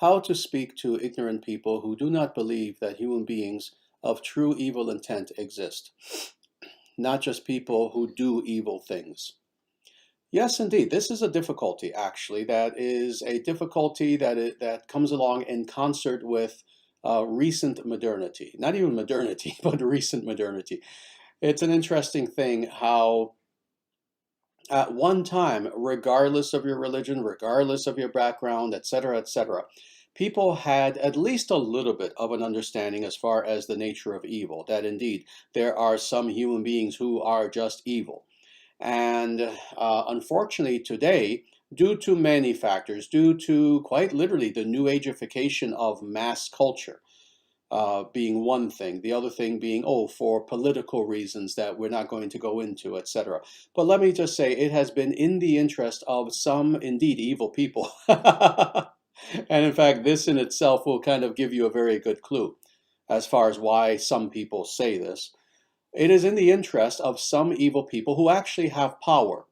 how to speak to ignorant people who do not believe that human beings of true evil intent exist, not just people who do evil things. Yes, indeed, this is a difficulty, actually, that is a difficulty that comes along in concert with recent modernity. Not even modernity, but recent modernity. It's an interesting thing how at one time, regardless of your religion, regardless of your background, etc., people had at least a little bit of an understanding as far as the nature of evil, that indeed there are some human beings who are just evil. And unfortunately today, due to many factors, due to quite literally the new ageification of mass culture, being one thing, the other thing being, oh, for political reasons that we're not going to go into, etc. But let me just say, it has been in the interest of some indeed evil people. And in fact, this in itself will kind of give you a very good clue as far as why some people say this. It is in the interest of some evil people who actually have power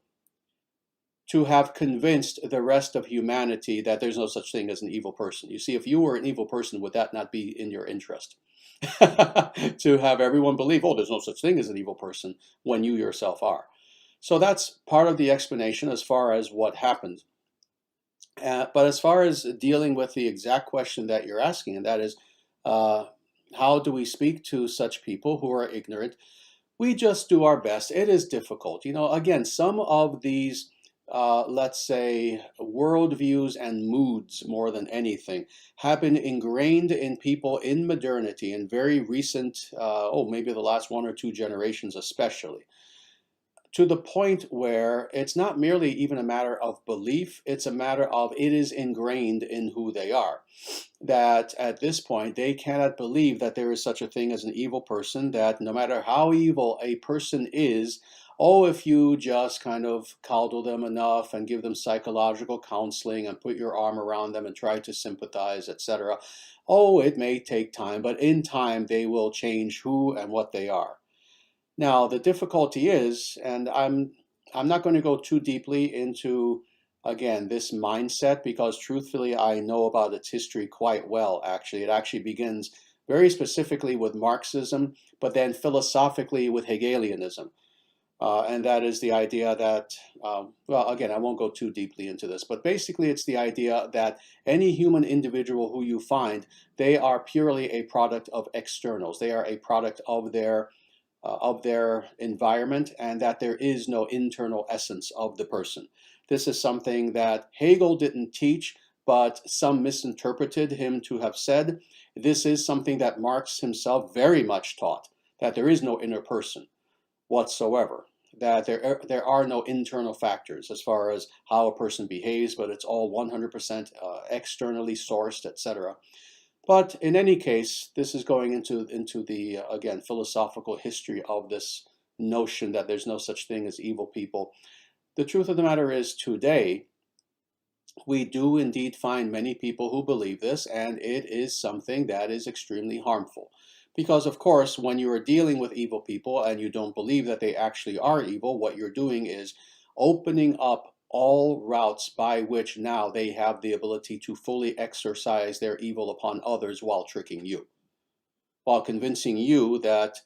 to have convinced the rest of humanity that there's no such thing as an evil person. You see, if you were an evil person, would that not be in your interest? To have everyone believe, oh, there's no such thing as an evil person when you yourself are. So that's part of the explanation as far as what happened. But as far as dealing with the exact question that you're asking, and that is, how do we speak to such people who are ignorant? We just do our best. It is difficult. You know, again, some of these let's say, worldviews and moods more than anything, have been ingrained in people in modernity, in very recent, maybe the last 1 or 2 generations especially, to the point where it's not merely even a matter of belief, it's a matter of it is ingrained in who they are. That at this point, they cannot believe that there is such a thing as an evil person, that no matter how evil a person is, oh, if you just kind of coddle them enough and give them psychological counseling and put your arm around them and try to sympathize, etc., oh, it may take time, but in time they will change who and what they are. Now, the difficulty is, and I'm not going to go too deeply into, again, this mindset, because truthfully, I know about its history quite well, actually. It actually begins very specifically with Marxism, but then philosophically with Hegelianism. And that is the idea that, well, again, I won't go too deeply into this, but basically it's the idea that any human individual who you find, they are purely a product of externals. They are a product of their environment, and that there is no internal essence of the person. This is something that Hegel didn't teach, but some misinterpreted him to have said. This is something that Marx himself very much taught, that there is no inner person whatsoever, that there are no internal factors as far as how a person behaves, but it's all 100% externally sourced, etc. But in any case, this is going into the, again, philosophical history of this notion that there's no such thing as evil people. The truth of the matter is, today, we do indeed find many people who believe this, and it is something that is extremely harmful. Because, of course, when you are dealing with evil people and you don't believe that they actually are evil, what you're doing is opening up all routes by which now they have the ability to fully exercise their evil upon others while tricking you, while convincing you that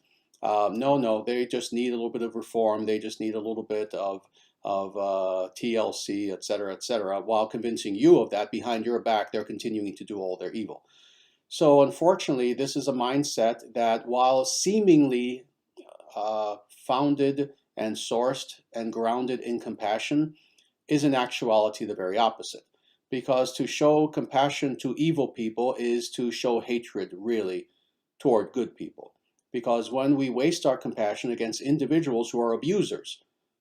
no, they just need a little bit of reform, they just need a little bit of TLC, etc., while convincing you of that. Behind your back, they're continuing to do all their evil. So unfortunately, this is a mindset that, while seemingly founded and sourced and grounded in compassion, is in actuality the very opposite. Because to show compassion to evil people is to show hatred, really, toward good people. Because when we waste our compassion against individuals who are abusers,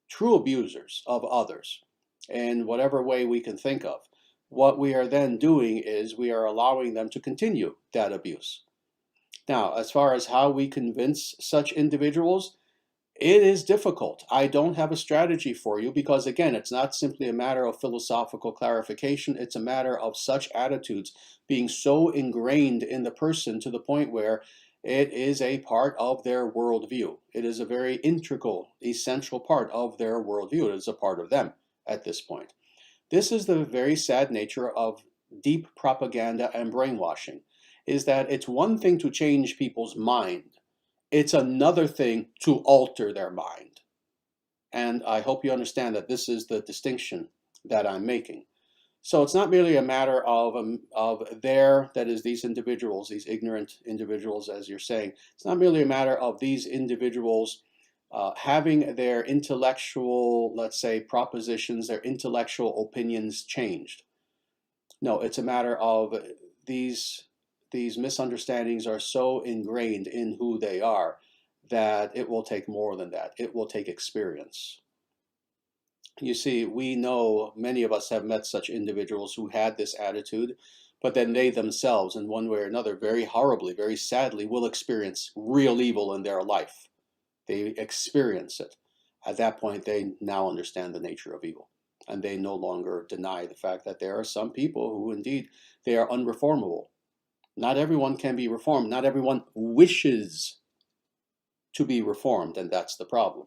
true abusers of others, in whatever way we can think of, what we are then doing is we are allowing them to continue that abuse. Now, as far as how we convince such individuals, it is difficult. I don't have a strategy for you because, again, it's not simply a matter of philosophical clarification. It's a matter of such attitudes being so ingrained in the person to the point where it is a part of their worldview. It is a very integral, essential part of their worldview. It is a part of them at this point. This is the very sad nature of deep propaganda and brainwashing, is that it's one thing to change people's mind. It's another thing to alter their mind. And I hope you understand that this is the distinction that I'm making. So it's not merely a matter of that is, these individuals, these ignorant individuals, as you're saying, it's not merely a matter of these individuals having their intellectual, let's say, propositions, their intellectual opinions changed. No, it's a matter of these misunderstandings are so ingrained in who they are that it will take more than that. It will take experience. You see, we know, many of us have met such individuals who had this attitude, but then they themselves, in one way or another, very horribly, very sadly, will experience real evil in their life. They experience it. At that point, they now understand the nature of evil. And they no longer deny the fact that there are some people who indeed, they are unreformable. Not everyone can be reformed. Not everyone wishes to be reformed, and that's the problem.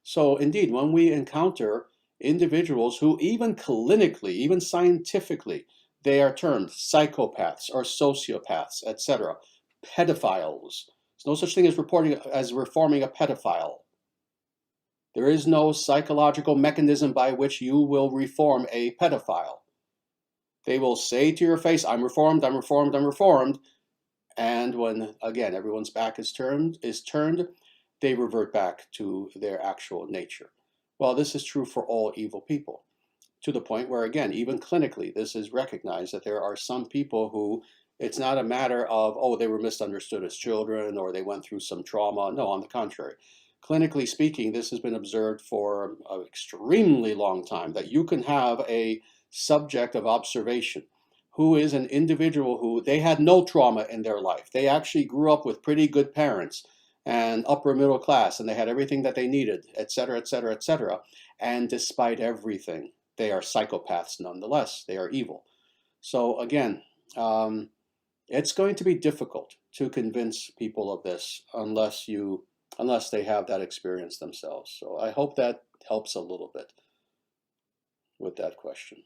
So indeed, when we encounter individuals who even clinically, even scientifically, they are termed psychopaths or sociopaths, etc., pedophiles. There's no such thing as reforming a pedophile. There is no psychological mechanism by which you will reform a pedophile. They will say to your face, I'm reformed, I'm reformed, I'm reformed. And when, again, everyone's back is turned, they revert back to their actual nature. Well, this is true for all evil people, to the point where, again, even clinically, this is recognized that there are some people who it's not a matter of, oh, they were misunderstood as children or they went through some trauma. No, on the contrary. Clinically speaking, this has been observed for an extremely long time, that you can have a subject of observation who is an individual who they had no trauma in their life. They actually grew up with pretty good parents and upper middle class, and they had everything that they needed, etc., etc., etc. And despite everything, they are psychopaths nonetheless. They are evil. So again, it's going to be difficult to convince people of this unless they have that experience themselves. So I hope that helps a little bit with that question.